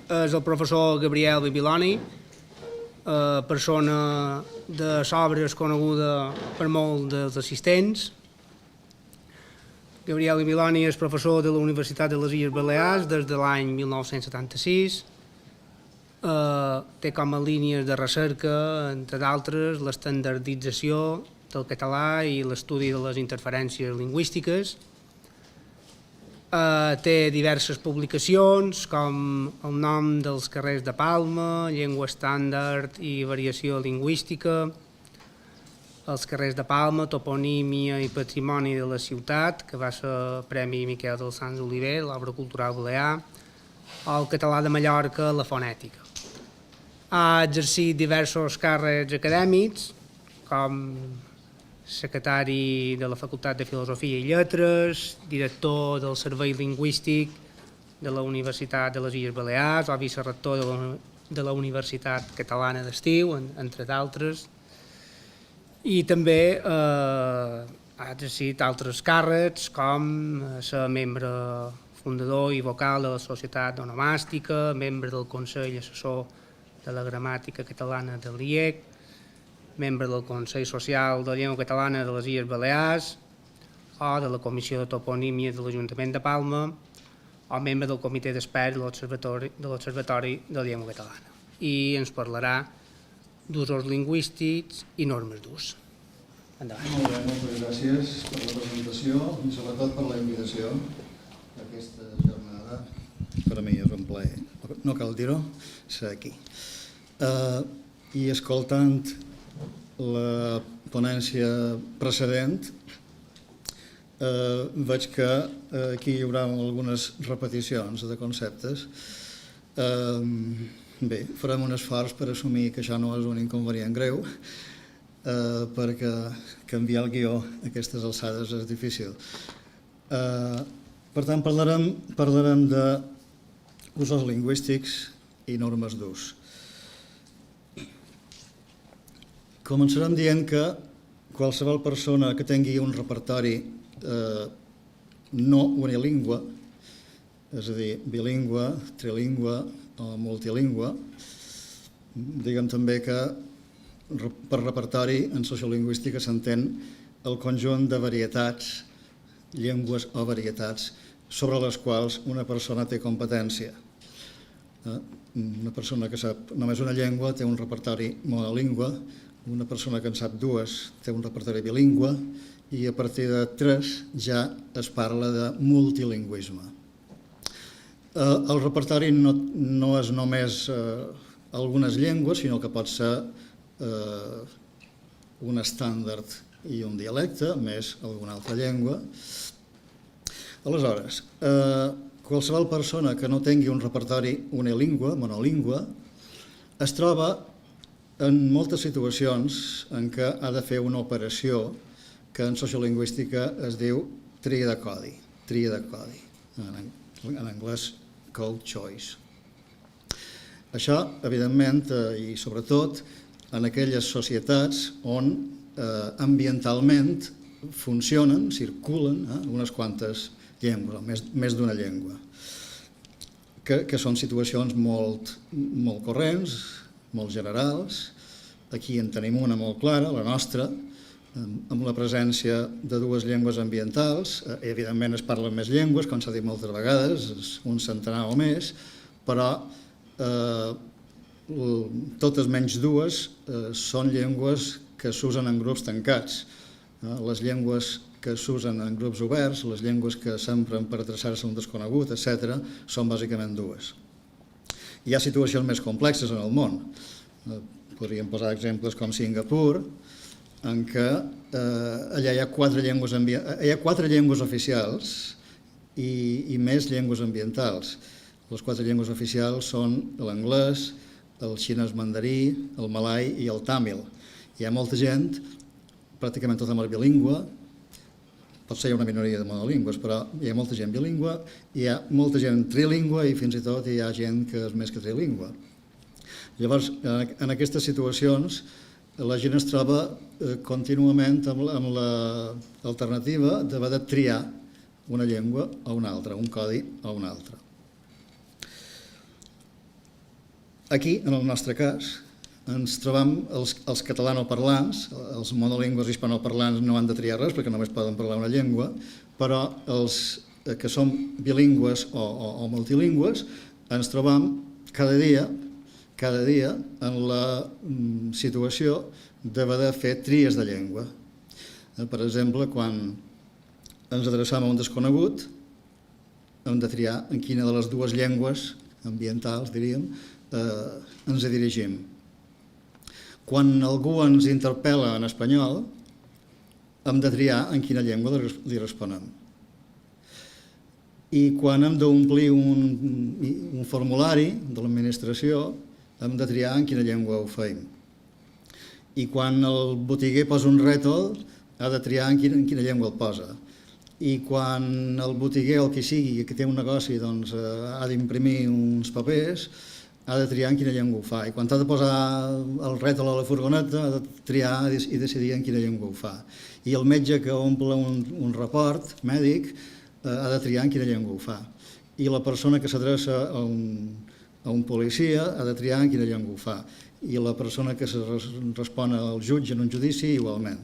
és el professor Gabriel Bibiloni, persona de sobres coneguda per molts dels assistents. Gabriel Bibiloni és professor de la Universitat de les Illes Balears des de l'any 1976. Té com a línies de recerca, entre d'altres, l'estandardització del català i l'estudi de les interferències lingüístiques. Té diverses publicacions, com El nom dels carrers de Palma, Llengua estàndard i variació lingüística, Els carrers de Palma, toponímia i patrimoni de la ciutat, que va ser Premi Miquel dels Sants Oliver, l'obra cultural balear, o El català de Mallorca, la fonètica. Ha exercit diversos càrrecs acadèmics, com secretari de la Facultat de Filosofia i Lletres, director del Servei Lingüístic de la Universitat de les Illes Balears o vicerector de la Universitat Catalana d'Estiu, entre d'altres. I també ha exercit altres càrrecs com ser membre fundador i vocal de la Societat Onomàstica, membre del Consell Assessor de la Gramàtica Catalana de l'IEC, membre del Consell Social de la Llengua Catalana de les Illes Balears o de la Comissió de Toponímia de l'Ajuntament de Palma o membre del Comitè d'Experts de l'Observatori de la Llengua Catalana. I ens parlarà d'usos lingüístics i normes d'ús. Endavant. Molt bé, moltes gràcies per la presentació i sobretot per la invitació a aquesta jornada. Per a mi és un plaer, no cal dir-ho, ser aquí. I escoltant la ponència precedent, veig que aquí hi haurà algunes repeticions de conceptes. Bé, farem un esforç per assumir que això no és un inconvenient greu, perquè canviar el guió a aquestes alçades és difícil. Per tant, parlarem d'usos lingüístics i normes d'ús. Començarem dient que qualsevol persona que tingui un repertori no unilingüe, és a dir, bilingüe, trilingüe o multilingüe, diguem també que per repertori en sociolingüística s'entén el conjunt de varietats, llengües o varietats sobre les quals una persona té competència. Una persona que sap només una llengua té un repertori monolingüe, una persona que en sap dues té un repertori bilingüe i a partir de 3 ja es parla de multilingüisme. El repertori no és només algunes llengües, sinó que pot ser un estàndard i un dialecte, més alguna altra llengua. Aleshores, qualsevol persona que no tingui un repertori unilingüe, monolingüe, es troba en moltes situacions en què ha de fer una operació que en sociolingüística es diu tria de codi, en anglès code choice. Això, evidentment, i sobretot en aquelles societats on ambientalment funcionen, circulen unes quantes llengües, més d'una llengua, que són situacions molt corrents, molt generals. Aquí en tenim una molt clara, la nostra, amb la presència de 2 llengües ambientals. Evidentment es parlen més llengües, com s'ha dit moltes vegades, un centenar o més, però totes menys 2 són llengües que s'usen en grups tancats. Les llengües que s'usen en grups oberts, les llengües que s'empren per adreçar-se a un desconegut, etc., són bàsicament 2. Hi ha situacions més complexes en el món. Podríem posar exemples com Singapur, en què allà hi ha 4 llengües oficials i més llengües ambientals. Les 4 llengües oficials són l'anglès, el xinès mandarí, el malai i el tàmil. Hi ha molta gent, pràcticament tota molt bilingüe, potser hi ha una minoria de monolingües, però hi ha molta gent bilingüe, hi ha molta gent trilingüe i fins i tot hi ha gent que és més que trilingüe. Llavors, en aquestes situacions, la gent es troba contínuament amb l'alternativa d'haver de triar una llengua o una altra, un codi o un altre. Aquí, en el nostre cas, ens trobam els catalanoparlants, els monolingües hispanoparlants no han de triar res perquè només poden parlar una llengua, però els que som bilingües o multilingües ens trobam cada dia en la situació d'haver de fer tries de llengua. Per exemple, quan ens adreçam a un desconegut, hem de triar en quina de les dues llengües ambientals, diríem, ens dirigim. Quan algú ens interpel·la en espanyol, hem de triar en quina llengua li responem. I quan hem d'omplir un formulari de l'administració, hem de triar en quina llengua ho feim. I quan el botiguer posa un rètol, ha de triar en quina llengua el posa. I quan el botiguer, el que sigui, que té un negoci, ha d'imprimir uns papers, ha de triar en quina llengua ho fa. I quan ha de posar el rètol a la furgoneta, ha de triar i decidir en quina llengua ho fa. I el metge que omple un report mèdic ha de triar en quina llengua ho fa. I la persona que s'adreça a un policia ha de triar en quina llengua ho fa. I la persona que respon al jutge en un judici igualment.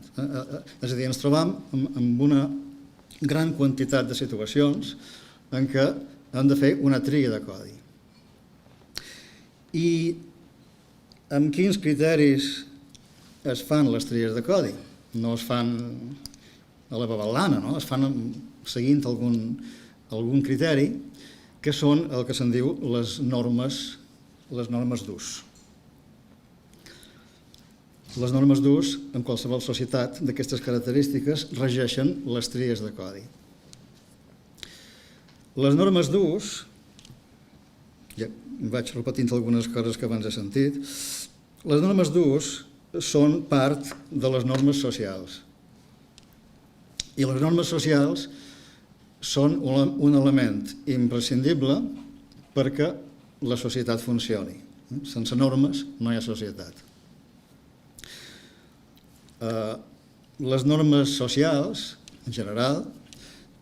És a dir, ens trobam amb una gran quantitat de situacions en què hem de fer una tria de codi. I amb quins criteris es fan les tries de codi? No es fan a la babalana, no? Es fan seguint algun criteri, que són el que se'n diu les normes d'ús. Les normes d'ús, en qualsevol societat d'aquestes característiques, regeixen les tries de codi. Les normes d'ús, ja vaig repetint algunes coses que abans he sentit, les normes d'ús són part de les normes socials. I les normes socials són un element imprescindible perquè la societat funcioni. Sense normes no hi ha societat. Les normes socials, en general,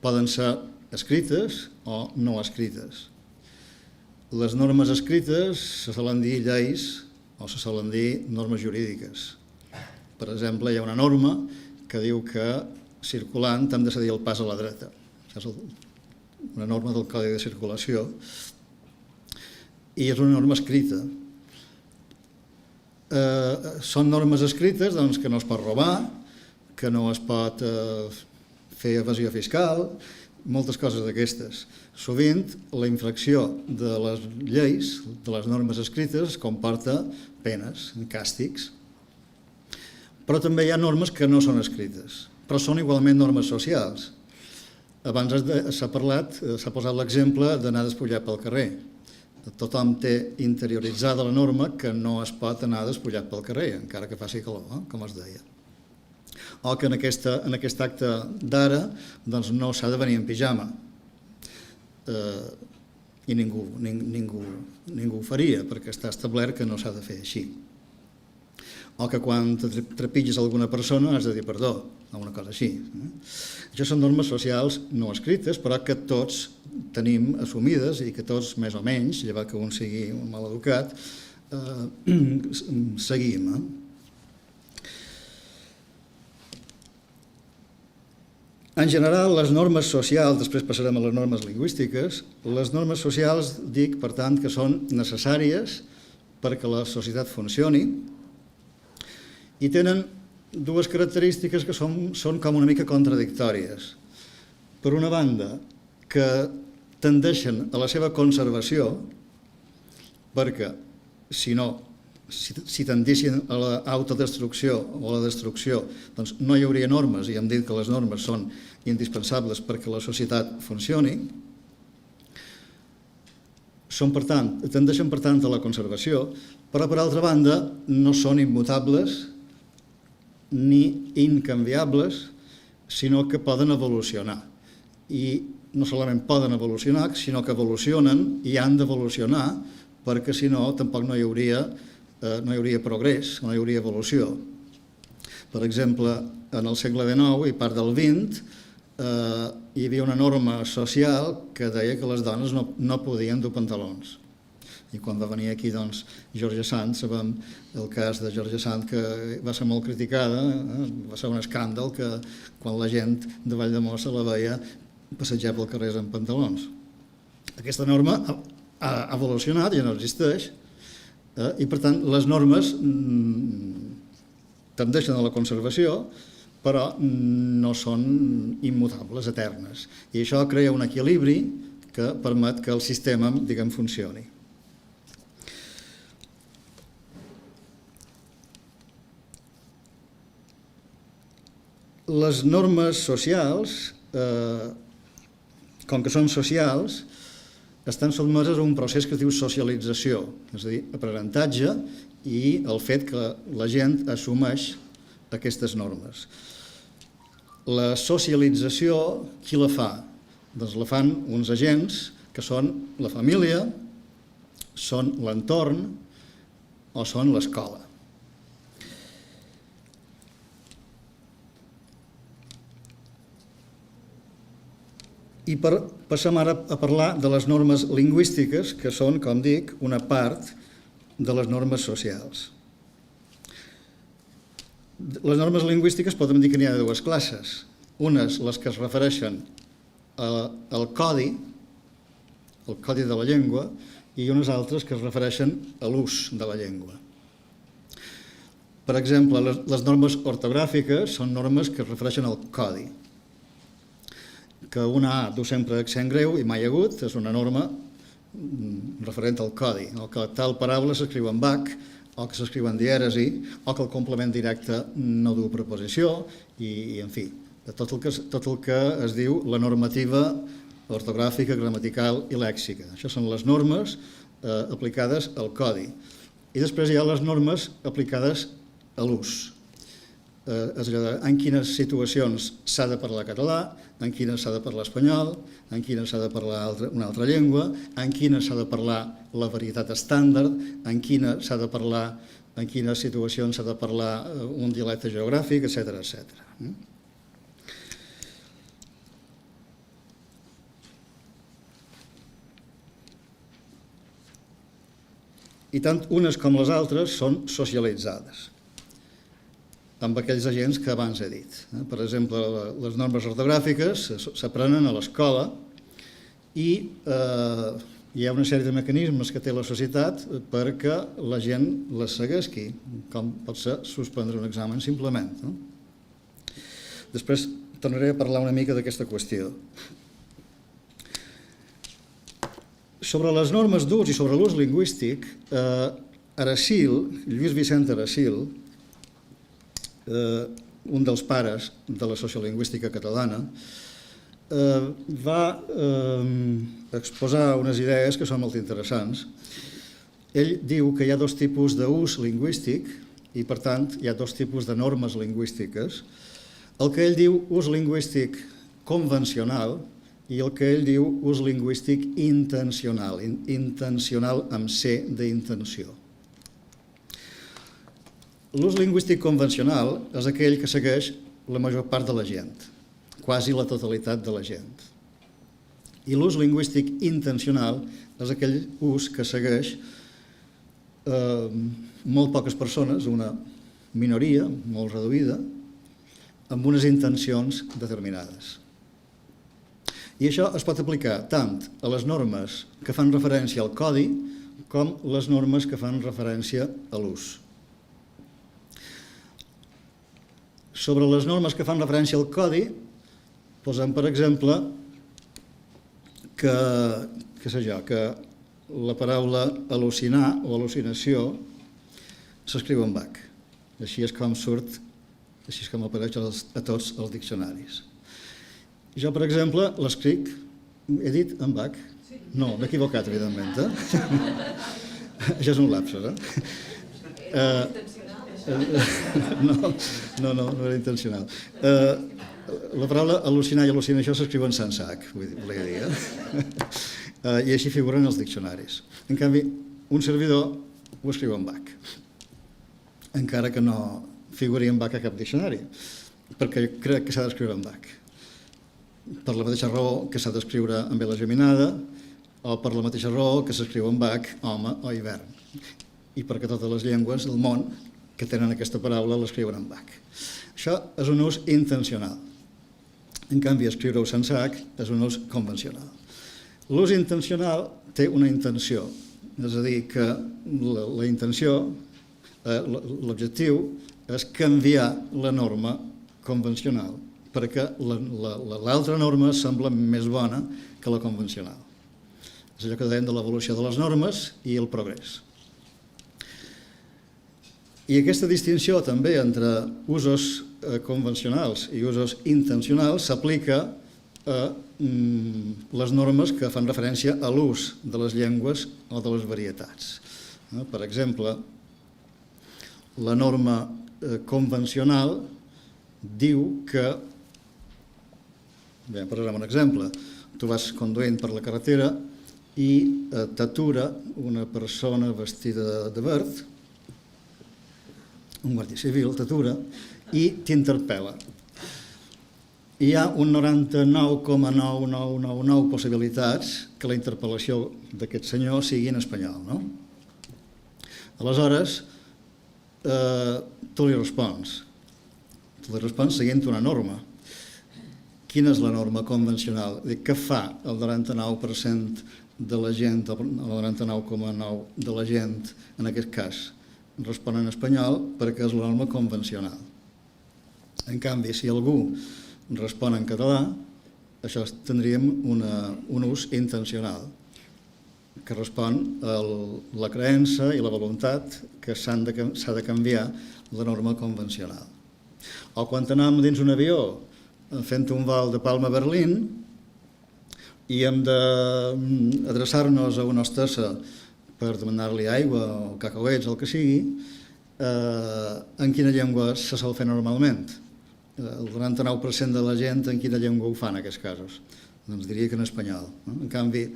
poden ser escrites o no escrites. Les normes escrites se solen dir lleis o se solen dir normes jurídiques. Per exemple, hi ha una norma que diu que circulant hem de cedir el pas a la dreta. És una norma del Codi de Circulació i és una norma escrita. Són normes escrites que no es pot robar, que no es pot fer evasió fiscal, moltes coses d'aquestes. Sovint, la infracció de les lleis, de les normes escrites, comporta penes, càstigs. Però també hi ha normes que no són escrites, però són igualment normes socials. Abans s'ha posat l'exemple d'anar despullat pel carrer. Tothom té interioritzada la norma que no es pot anar despullat pel carrer, encara que faci calor, com es deia. O que en aquest acte d'ara no s'ha de venir en pijama. I ningú ho faria, perquè està establert que no s'ha de fer així. O que quan trepitges alguna persona has de dir perdó, o una cosa així. Això són normes socials no escrites, però que tots tenim assumides i que tots, més o menys, llevat que un sigui un mal educat, seguim. En general, les normes socials, després passarem a les normes lingüístiques, les normes socials dic, per tant, que són necessàries perquè la societat funcioni i tenen dues característiques que són com una mica contradictòries. Per una banda, que tendeixen a la seva conservació, perquè si tendissin a l'autodestrucció o a la destrucció, doncs no hi hauria normes, i hem dit que les normes són indispensables perquè la societat funcioni. Tendeixen, per tant, a la conservació, però, per altra banda, no són immutables ni incanviables, sinó que poden evolucionar. I no solament poden evolucionar, sinó que evolucionen i han d'evolucionar, perquè si no tampoc no hi hauria progrés, no hi hauria evolució. Per exemple, en el segle XIX i part del XX hi havia una norma social que deia que les dones no podien dur pantalons. I quan va venir aquí George Sand, sabem el cas de George Sand, que va ser molt criticada, va ser un escàndol que quan la gent de Valldemossa la veia passejar pel carrer en pantalons. Aquesta norma ha evolucionat, ja no existeix, i per tant les normes tendeixen a la conservació, però no són immutables, eternes. I això crea un equilibri que permet que el sistema, diguem, funcioni. Les normes socials, com que són socials, estan sotmeses a un procés que es diu socialització, és a dir, aprenentatge i el fet que la gent assumeix aquestes normes. La socialització, qui la fa? Doncs la fan uns agents que són la família, són l'entorn o són l'escola. I passem ara a parlar de les normes lingüístiques, que són, com dic, una part de les normes socials. Les normes lingüístiques podem dir que n'hi ha dues classes. Unes, les que es refereixen al codi de la llengua, i unes altres que es refereixen a l'ús de la llengua. Per exemple, les normes ortogràfiques són normes que es refereixen al codi. Que una A du sempre accent greu i mai agut és una norma referent al codi, o que tal paraula s'escriu en bac, o que s'escriu en dièresi, o que el complement directe no du preposició, i en fi, tot el que es diu la normativa ortogràfica, gramatical i lèxica. Això són les normes aplicades al codi. I després hi ha les normes aplicades a l'ús. És allò de en quines situacions s'ha de parlar català, en quines s'ha de parlar espanyol, en quines s'ha de parlar una altra llengua, en quines s'ha de parlar la varietat estàndard, en quines situacions s'ha de parlar un dialecte geogràfic, etc. I tant unes com les altres són socialitzades amb aquells agents que abans he dit. Per exemple, les normes ortogràfiques s'aprenen a l'escola i hi ha una sèrie de mecanismes que té la societat perquè la gent les segueixi, com pot ser suspendre un examen simplement. Després tornaré a parlar una mica d'aquesta qüestió. Sobre les normes d'ús i sobre l'ús lingüístic, Lluís Vicent Aracil, un dels pares de la sociolingüística catalana, va exposar unes idees que són molt interessants. Ell diu que hi ha dos tipus d'ús lingüístic i, per tant, hi ha dos tipus de normes lingüístiques. El que ell diu ús lingüístic convencional i el que ell diu ús lingüístic intencional, intencional amb C d'intenció. L'ús lingüístic convencional és aquell que segueix la major part de la gent, quasi la totalitat de la gent. I l'ús lingüístic intencional és aquell ús que segueix molt poques persones, una minoria molt reduïda, amb unes intencions determinades. I això es pot aplicar tant a les normes que fan referència al codi com les normes que fan referència a l'ús. Sobre les normes que fan referència al codi, posem, per exemple, que la paraula al·lucinar o al·lucinació s'escriu en bac. Així és com surt, així és com apareix a tots els diccionaris. Jo, per exemple, l'escric, he dit en bac? No, m'he equivocat, evidentment. Això és un lapsus, No era intencional. La paraula al·lucinar i al·lucinació s'escriuen sense H, volia dir. I així figuren els diccionaris. En canvi, un servidor ho escriu en bac, encara que no figuri en bac a cap diccionari, perquè crec que s'ha d'escriure en bac. Per la mateixa raó que s'ha d'escriure amb L geminada o per la mateixa raó que s'escriu en bac, home o hivern. I perquè totes les llengües del món que tenen aquesta paraula l'escriuen en bac. Això és un ús intencional. En canvi, escriure-ho sense H és un ús convencional. L'ús intencional té una intenció, és a dir, que la intenció, l'objectiu, és canviar la norma convencional, perquè l'altra norma sembla més bona que la convencional. És allò que dèiem de l'evolució de les normes i el progrés. I aquesta distinció també entre usos convencionals i usos intencionals s'aplica a les normes que fan referència a l'ús de les llengües o de les varietats. Per exemple, la norma convencional diu que, bé, posarem un exemple, tu vas conduint per la carretera i t'atura una persona vestida de verd, un guàrdia civil t'atura i t'interpel·la. Hi ha un 99,9999 possibilitats que la interpel·lació d'aquest senyor sigui en espanyol, no? Aleshores, tu li respons. Tu li respons seguint una norma. Quina és la norma convencional? Què fa el 99% de la gent, el 99,9% de la gent, en aquest cas, respon en espanyol perquè és la norma convencional. En canvi, si algú respon en català, això tindríem un ús intencional, que respon a la creença i la voluntat que s'ha de canviar la norma convencional. O quan anem dins un avió fent un vol de Palma a Berlín i hem d'adreçar-nos a una hostessa per demanar-li aigua o cacauets, el que sigui, en quina llengua se sol fer normalment? El 99% de la gent en quina llengua ho fa en aquests casos? Doncs diria que en espanyol. En canvi,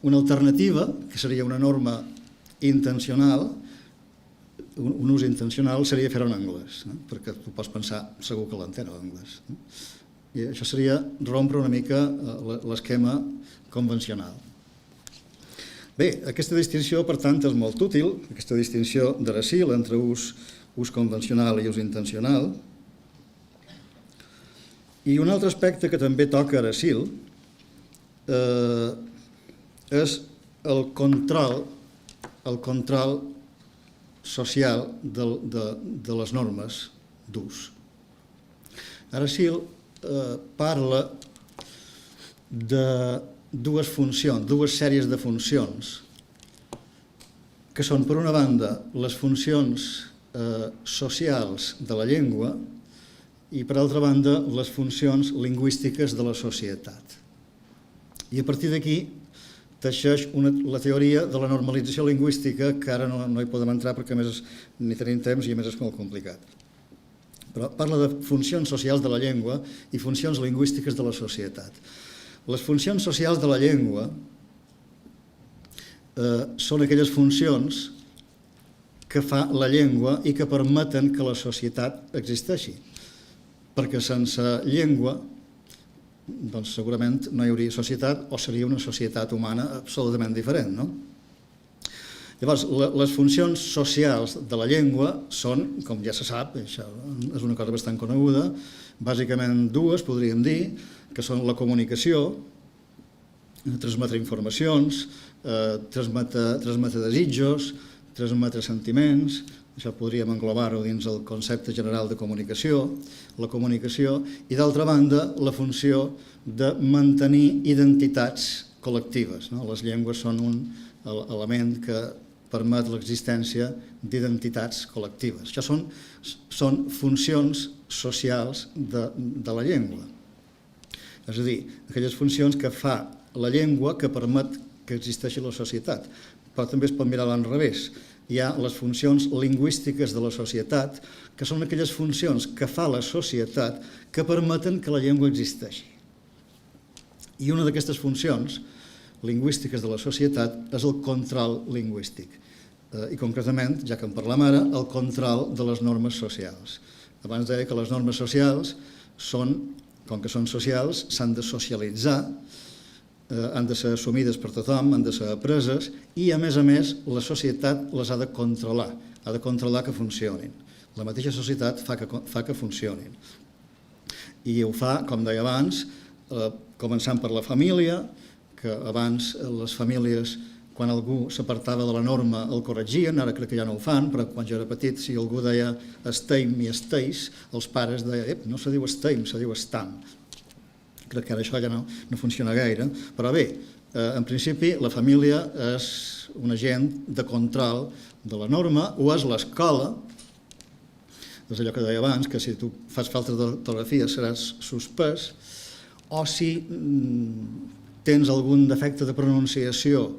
una alternativa, que seria una norma intencional, un ús intencional, seria fer-ho en anglès, perquè tu pots pensar, segur que l'entén en anglès. I això seria rompre una mica l'esquema convencional. Bé, aquesta distinció, per tant, és molt útil, aquesta distinció d'Aracil entre ús convencional i ús intencional. I un altre aspecte que també toca Aracil és el control social de les normes d'ús. Aracil parla de dues funcions, dues sèries de funcions, que són, per una banda, les funcions socials de la llengua i, per altra banda, les funcions lingüístiques de la societat. I a partir d'aquí teixeix la teoria de la normalització lingüística, que ara no hi podem entrar perquè a més ni tenim temps i a més és molt complicat. Però parla de funcions socials de la llengua i funcions lingüístiques de la societat. Les funcions socials de la llengua són aquelles funcions que fa la llengua i que permeten que la societat existeixi. Perquè sense llengua, doncs segurament no hi hauria societat o seria una societat humana absolutament diferent, no? Llavors, les funcions socials de la llengua són, com ja se sap, això és una cosa bastant coneguda, bàsicament dues, podríem dir, que són la comunicació, transmetre informacions, transmetre desitjos, transmetre sentiments, això podríem englobar-ho dins el concepte general de comunicació, la comunicació, i d'altra banda la funció de mantenir identitats col·lectives. Les llengües són un element que permet l'existència d'identitats col·lectives. Això són funcions socials de la llengua. És a dir, aquelles funcions que fa la llengua que permet que existeixi la societat. Però també es pot mirar a l'enrevés. Hi ha les funcions lingüístiques de la societat, que són aquelles funcions que fa la societat que permeten que la llengua existeixi. I una d'aquestes funcions lingüístiques de la societat és el control lingüístic. I concretament, ja que en parlem ara, el control de les normes socials. Abans deia que les normes socials són, com que són socials, s'han de socialitzar han de ser assumides per tothom, han de ser apreses i, a més, la societat les ha de controlar que funcionin. La mateixa societat fa que funcionin. I ho fa, com deia abans, començant per la família, que abans les famílies, quan algú s'apartava de la norma, el corregien, ara crec que ja no ho fan, però quan jo era petit, si algú deia esteim i esteis, els pares deien, no se diu esteim, se diu estam. Crec que ara això ja no funciona gaire, però bé, en principi la família és un agent de control de la norma, o és l'escola, és allò que deia abans, que si tu fas falta d'ortografia seràs suspès, o si tens algun defecte de pronunciació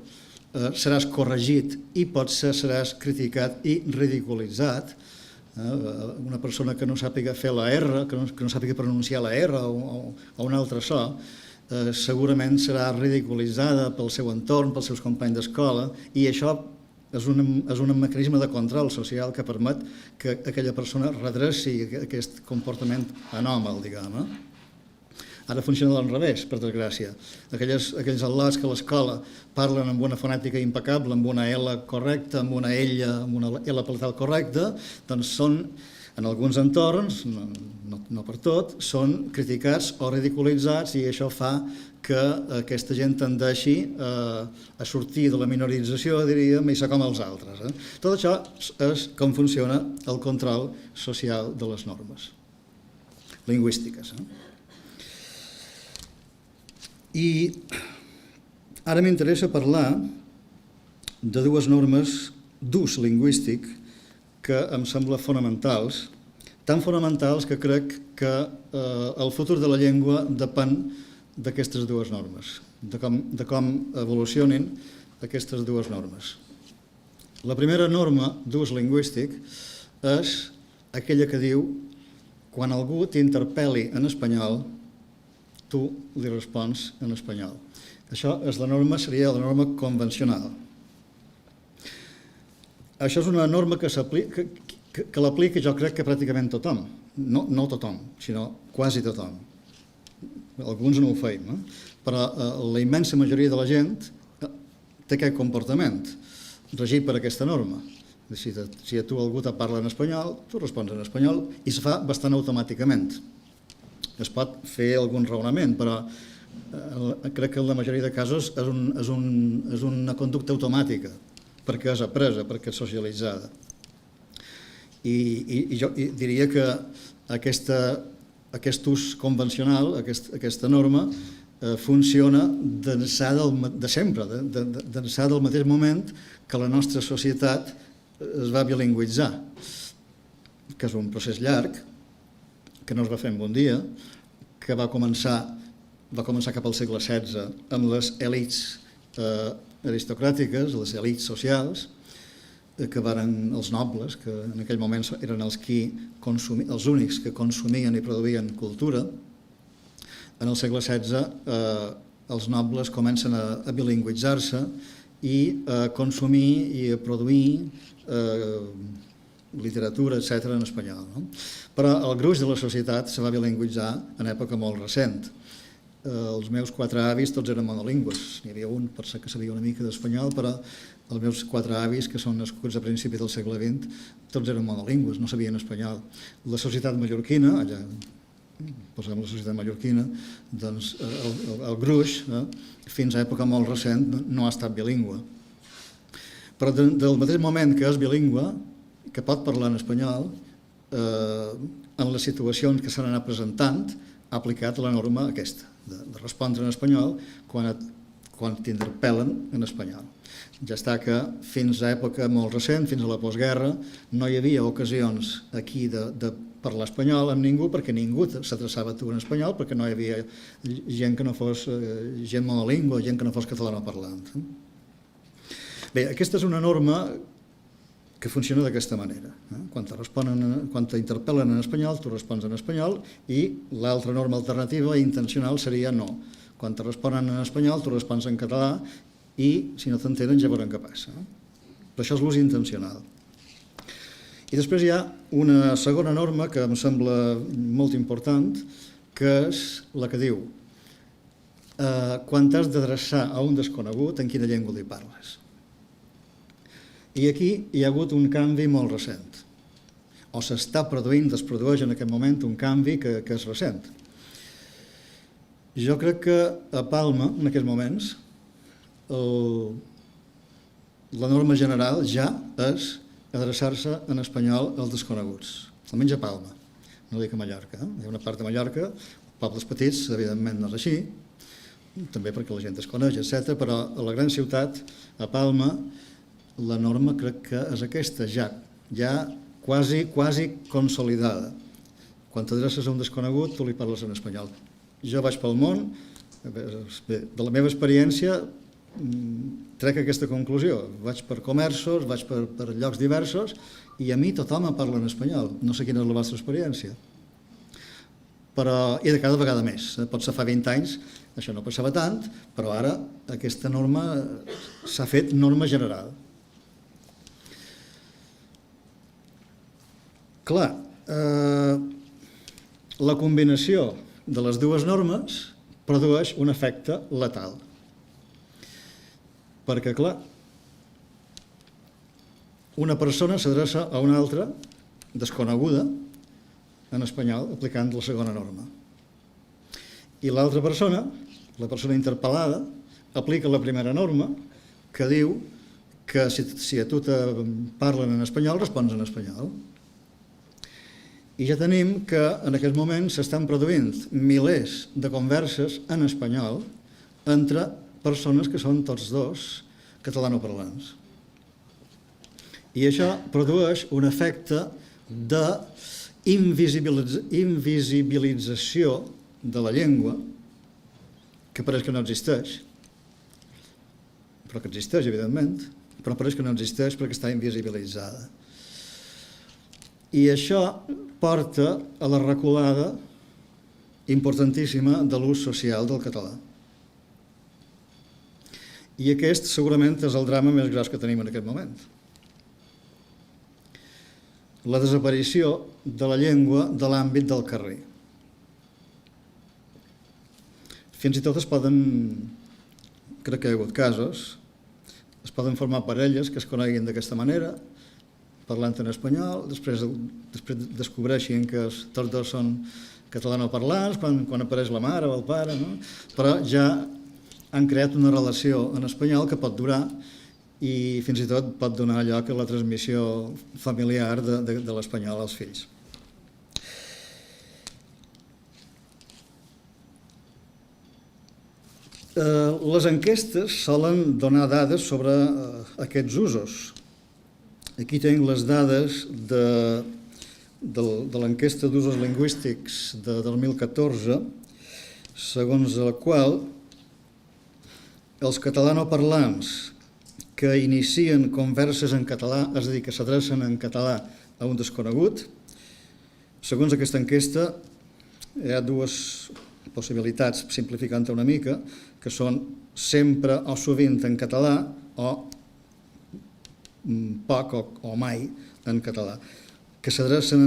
seràs corregit i potser seràs criticat i ridiculitzat. Una persona que no sàpiga fer la R, que no sàpiga pronunciar la R o un altre so, segurament serà ridiculitzada pel seu entorn, pels seus companys d'escola, i això és un mecanisme de control social que permet que aquella persona redreci aquest comportament anòmal, diguem. Ara funciona al revés, per desgràcia. Aquells al·lots que a l'escola parlen amb una fonètica impecable, amb una L correcta, amb una L palatal correcta, doncs són, en alguns entorns, no per tot, són criticats o ridiculitzats i això fa que aquesta gent tendeixi a sortir de la minorització, diríem, i ser com els altres. Tot això és com funciona el control social de les normes lingüístiques. I ara m'interessa parlar de dues normes d'ús lingüístic que em sembla fonamentals, tan fonamentals que crec que el futur de la llengua depèn d'aquestes dues normes, de com evolucionin aquestes dues normes. La primera norma d'ús lingüístic és aquella que diu quan algú t'interpel·li en espanyol, tu li respons en espanyol. Això seria la norma convencional. Això és una norma que l'aplica jo crec que pràcticament tothom. No tothom, sinó quasi tothom. Alguns no ho feim, però la immensa majoria de la gent té aquest comportament, regit per aquesta norma. Si a tu algú te parla en espanyol, tu respons en espanyol i se fa bastant automàticament. Es pot fer algun raonament, però crec que en la majoria de casos és una conducta automàtica, perquè és apresa, perquè és socialitzada. I jo diria que aquest ús convencional, aquesta norma, funciona d'ençà de sempre, d'ençà del mateix moment que la nostra societat es va bilingüitzar, que és un procés llarg, que no es va fer en un dia, que va començar cap al segle XVI amb les elits aristocràtiques, les elits socials, que eren els nobles, que en aquell moment eren els únics que consumien i produïen cultura. En el segle XVI els nobles comencen a bilingüitzar-se i a consumir i a produir literatura, etc., en espanyol. Però el gruix de la societat se va bilingüitzar en època molt recent. Els meus 4 avis tots eren monolingües. N'hi havia un, per ser que sabia una mica d'espanyol, però els meus 4 avis, que són nascuts a principis del segle XX, tots eren monolingües, no sabien espanyol. La societat mallorquina, allà posem la societat mallorquina, doncs el gruix, fins a època molt recent, no ha estat bilingüe. Però del mateix moment que és bilingüe, que pot parlar en espanyol, en les situacions que s'han anat presentant, ha aplicat la norma aquesta, de respondre en espanyol quan t'interpel·len en espanyol. Ja està que fins a època molt recent, fins a la postguerra, no hi havia ocasions aquí de parlar espanyol amb ningú, perquè ningú s'adreçava a tu en espanyol, perquè no hi havia gent que no fos gent monolingüe, gent que no fos catalanoparlant. Bé, aquesta és una norma que funciona d'aquesta manera. Quan t'interpel·len en espanyol, tu respons en espanyol, i l'altra norma alternativa, intencional, seria no. Quan te responen en espanyol, tu respons en català, i si no t'entenen ja veurem què passa. Però això és l'ús intencional. I després hi ha una segona norma que em sembla molt important, que és la que diu quan t'has d'adreçar a un desconegut, en quina llengua li parles. I aquí hi ha hagut un canvi molt recent, o s'està produint, es produeix en aquest moment un canvi que és recent. Jo crec que a Palma, en aquests moments, la norma general ja és adreçar-se en espanyol als desconeguts, almenys a Palma, no dic a Mallorca. Hi ha una part de Mallorca, pobles petits, evidentment no és així, també perquè la gent es coneix, etc. Però a la gran ciutat, a Palma, la norma crec que és aquesta, ja quasi consolidada. Quan t'adreces a un desconegut, tu li parles en espanyol. Jo vaig pel món, de la meva experiència trec aquesta conclusió. Vaig per comerços, vaig per llocs diversos i a mi tothom em parla en espanyol. No sé quina és la vostra experiència. Però, i de cada vegada més. Potser fa 20 anys això no passava tant, però ara aquesta norma s'ha fet norma general. Clar, la combinació de les dues normes produeix un efecte letal. Perquè, clar, una persona s'adreça a una altra, desconeguda, en espanyol, aplicant la segona norma. I l'altra persona, la persona interpel·lada, aplica la primera norma, que diu que si a tu te parlen en espanyol, respons en espanyol. I ja tenim que en aquest moment s'estan produint milers de converses en espanyol entre persones que són tots dos catalanoparlants. I això produeix un efecte d'invisibilització de la llengua que pareix que no existeix, però que existeix, evidentment, però pareix que no existeix perquè està invisibilitzada. I això porta a la reculada importantíssima de l'ús social del català. I aquest segurament és el drama més gros que tenim en aquest moment. La desaparició de la llengua de l'àmbit del carrer. Fins i tot crec que hi ha hagut casos, es poden formar parelles que es coneguin d'aquesta manera, parlant en espanyol, després descobreixin que tots dos són catalanoparlants, quan apareix la mare o el pare, no? Però ja han creat una relació en espanyol que pot durar i fins i tot pot donar lloc a la transmissió familiar de l'espanyol als fills. Les enquestes solen donar dades sobre aquests usos. Aquí tinc les dades de l'enquesta d'usos lingüístics de 2014, segons la qual els catalanoparlants que inicien converses en català, és a dir, que s'adrecen en català a un desconegut, segons aquesta enquesta hi ha dues possibilitats, simplificant una mica, que són sempre o sovint en català o poc o mai en català. Que s'adrecen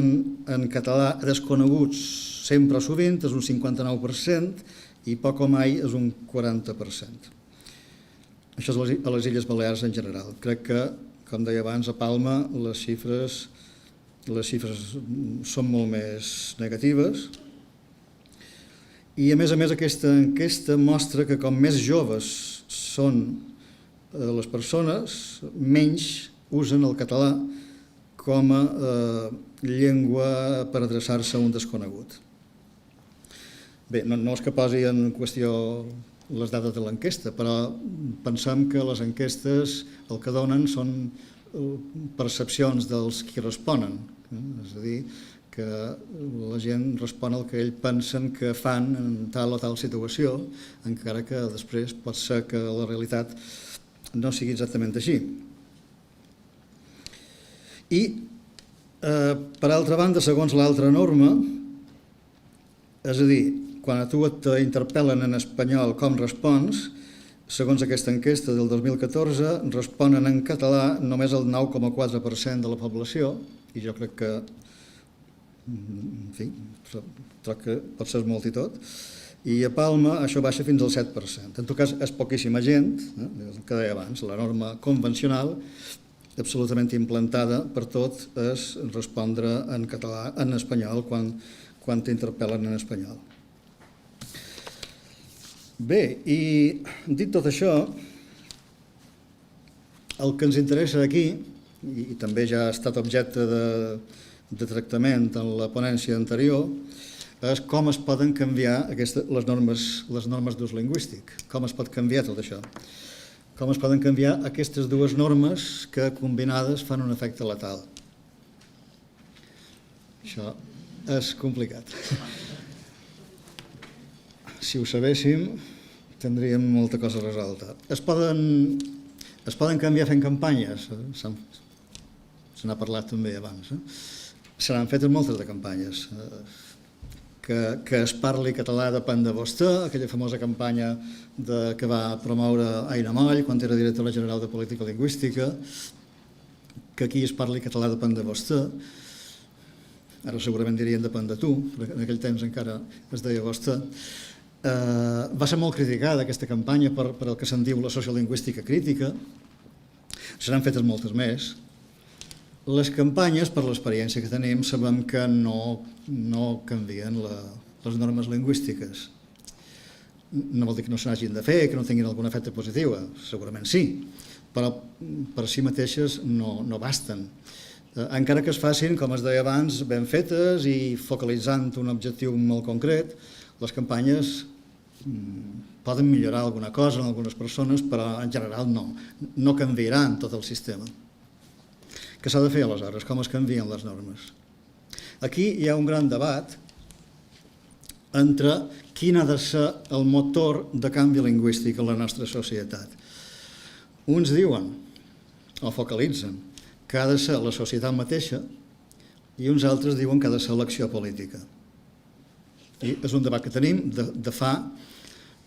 en català a desconeguts sempre o sovint és un 59% i poc o mai és un 40%. Això és a les Illes Balears en general. Crec que, com deia abans, a Palma les xifres són molt més negatives. I, a més, aquesta enquesta mostra que com més joves són les persones, menys usen el català com a llengua per adreçar-se a un desconegut. Bé, no és que posi en qüestió les dades de l'enquesta, però pensem que les enquestes el que donen són percepcions dels qui responen. És a dir, que la gent respon el que ells pensen que fan en tal o tal situació, encara que després pot ser que la realitat no sigui exactament així. I, per altra banda, segons l'altra norma, és a dir, quan a tu t'interpel·len en espanyol com respons, segons aquesta enquesta del 2014, responen en català només el 9,4% de la població, i jo crec que, en fi, crec que pot ser molt i tot, i a Palma això baixa fins al 7%. En tot cas, és poquíssima gent, el que deia abans, la norma convencional, absolutament implantada per tot, és respondre en català, en espanyol, quan t'interpel·len en espanyol. Bé, i dit tot això, el que ens interessa aquí, i també ja ha estat objecte de tractament en la ponència anterior, és com es poden canviar les normes d'ús lingüístic, com es pot canviar tot això, com es poden canviar aquestes dues normes que combinades fan un efecte letal. Això és complicat. Si ho sabéssim, tindríem molta cosa resolta. Es poden canviar fent campanyes, se n'ha parlat també abans. Seran fetes moltes de campanyes. Que es parli català depèn de vostè, aquella famosa campanya que va promoure Aina Moll quan era directora general de Política Lingüística, que aquí es parli català depèn de vostè, ara segurament dirien depèn de tu, però en aquell temps encara es deia vostè. Va ser molt criticada aquesta campanya per el que se'n diu la sociolingüística crítica, seran fetes moltes més. Les campanyes, per l'experiència que tenim, sabem que no canvien les normes lingüístiques. No vol dir que no se n'hagin de fer, que no tinguin algun efecte positiu, segurament sí, però per si mateixes no basten. Encara que es facin, com es deia abans, ben fetes i focalitzant un objectiu molt concret, les campanyes poden millorar alguna cosa en algunes persones, però en general no canviaran tot el sistema. Què s'ha de fer aleshores? Com es canvien les normes? Aquí hi ha un gran debat entre quin ha de ser el motor de canvi lingüístic en la nostra societat. Uns diuen, o focalitzen, que ha de ser la societat mateixa i uns altres diuen que ha de ser l'acció política. I és un debat que tenim de fa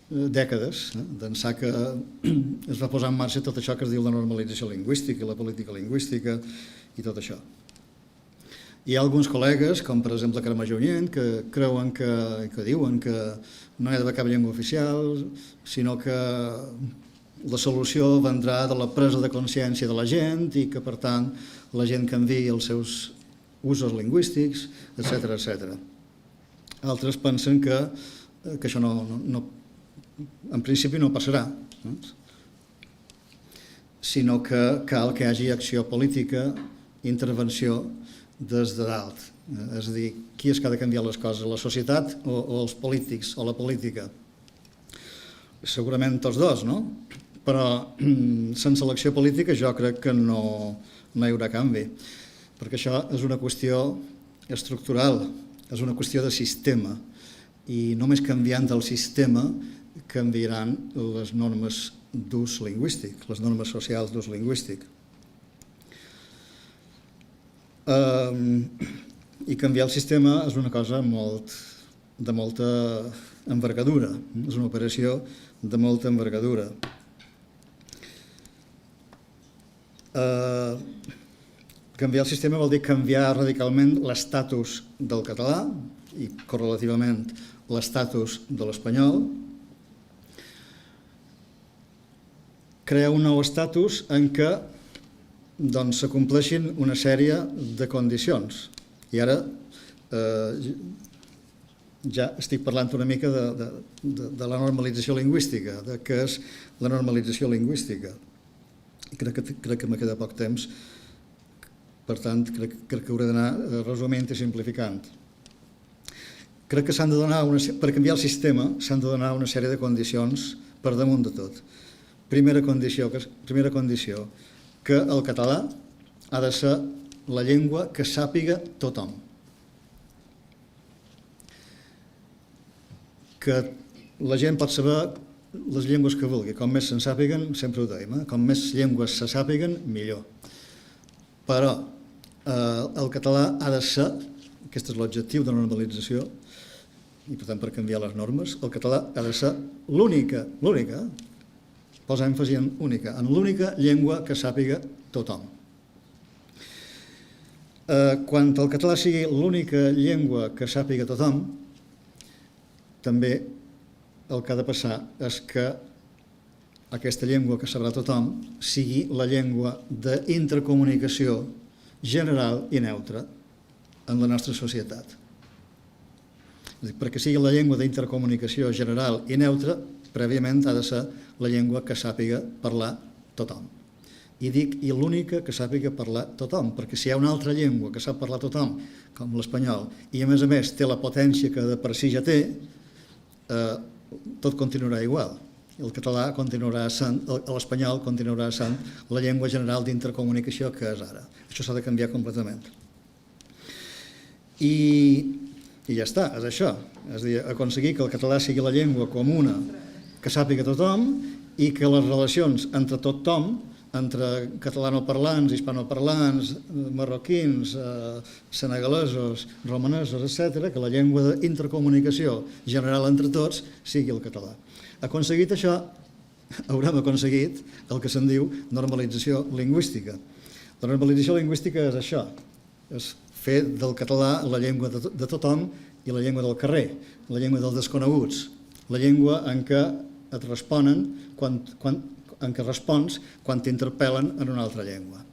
dècades, d'ençà que es va posar en marxa tot això que es diu la normalització lingüística i la política lingüística i tot això. Hi ha alguns col·legues, com per exemple Carme Junyent, que creuen que diuen que no hi ha d'haver cap llengua oficial, sinó que la solució vendrà de la presa de consciència de la gent i que, per tant, la gent canviï els seus usos lingüístics, etc. Altres pensen que això en principi no passarà, sinó que cal que hi hagi acció política, intervenció des de dalt. És a dir, qui és que ha de canviar les coses, la societat o els polítics o la política? Segurament tots dos, no? Però sense l'acció política jo crec que no hi haurà canvi, perquè això és una qüestió estructural, és una qüestió de sistema, i només canviant el sistema canviaran les normes d'ús lingüístic, les normes socials d'ús lingüístic. I canviar el sistema és una cosa de molta envergadura, és una operació de molta envergadura. Canviar el sistema vol dir canviar radicalment l'estatus del català i correlativament l'estatus de l'espanyol, crear un nou estatus en què s'acompleixin una sèrie de condicions. I ara ja estic parlant una mica de la normalització lingüística, de què és la normalització lingüística. Crec que me queda poc temps, per tant, crec que hauré d'anar resumint i simplificant. Crec que per canviar el sistema s'han de donar una sèrie de condicions per damunt de tot. Primera condició, que el català ha de ser la llengua que sàpiga tothom. Que la gent pot saber les llengües que vulgui, com més se'n sàpiguen, sempre ho dèiem, com més llengües se sàpiguen, millor. Però el català ha de ser, aquest és l'objectiu de normalització, i per tant per canviar les normes, el català ha de ser l'única, posa èmfasi en única, en l'única llengua que sàpiga tothom. Quan el català sigui l'única llengua que sàpiga tothom, també el que ha de passar és que aquesta llengua que sabrà tothom sigui la llengua d'intercomunicació general i neutra en la nostra societat. Perquè sigui la llengua d'intercomunicació general i neutra, prèviament ha de ser la llengua que sàpiga parlar tothom. I dic, i l'única que sàpiga parlar tothom, perquè si hi ha una altra llengua que sap parlar tothom, com l'espanyol, i a més té la potència que de per si ja té, tot continuarà igual. El català continuarà sent, l'espanyol continuarà sent la llengua general d'intercomunicació que és ara. Això s'ha de canviar completament. I ja està, és això. És a dir, aconseguir que el català sigui la llengua comuna que sàpiga tothom i que les relacions entre tothom, entre catalanoparlants, hispanoparlants, marroquins, senegalesos, romanesos, etc., que la llengua d'intercomunicació general entre tots sigui el català. Aconseguit això, haurem aconseguit el que se'n diu normalització lingüística. La normalització lingüística és això, és fer del català la llengua de tothom i la llengua del carrer, la llengua dels desconeguts, la llengua en què et responen en què respons quan t'interpel·len en una altra llengua.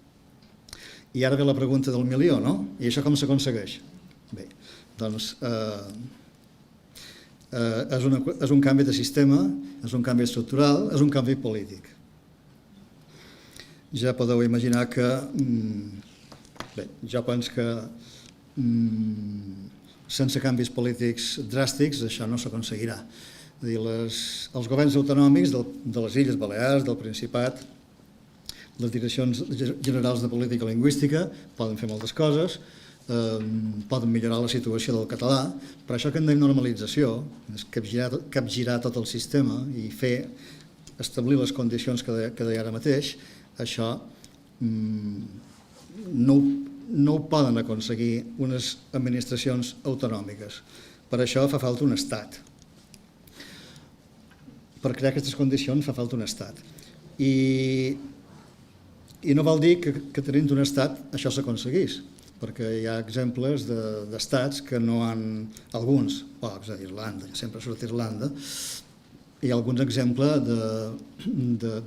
I ara ve la pregunta del milió, no? I això com s'aconsegueix? Bé, doncs és un canvi de sistema, és un canvi estructural, és un canvi polític. Ja podeu imaginar que, bé, jo penso que sense canvis polítics dràstics això no s'aconseguirà. Els governs autonòmics de les Illes Balears, del Principat, les direccions generals de política lingüística poden fer moltes coses, poden millorar la situació del català, però això que en dèiem normalització, és capgirar tot el sistema i establir les condicions que deia ara mateix, això no ho poden aconseguir unes administracions autonòmiques. Per això fa falta un estat. Per crear aquestes condicions fa falta un estat. I no vol dir que tenint un estat això s'aconseguís, perquè hi ha exemples d'estats que no han, alguns, pocs, a Irlanda, sempre surt Irlanda, hi ha alguns exemples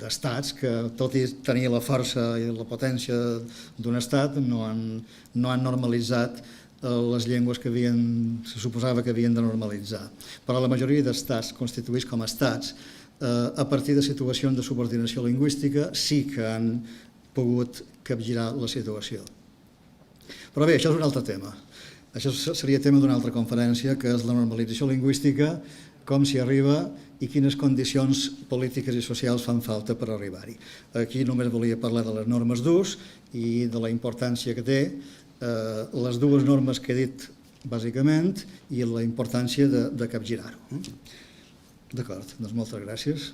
d'estats que, tot i tenir la força i la potència d'un estat, no han normalitzat les llengües que se suposava que havien de normalitzar. Però la majoria d'estats constituïts com a estats, a partir de situacions de subordinació lingüística, sí que han pogut capgirar la situació. Però bé, això és un altre tema. Això seria tema d'una altra conferència, que és la normalització lingüística, com s'hi arriba i quines condicions polítiques i socials fan falta per arribar-hi. Aquí només volia parlar de les normes d'ús i de la importància que té les dues normes que he dit bàsicament i la importància de capgirar-ho. D'acord, doncs moltes gràcies.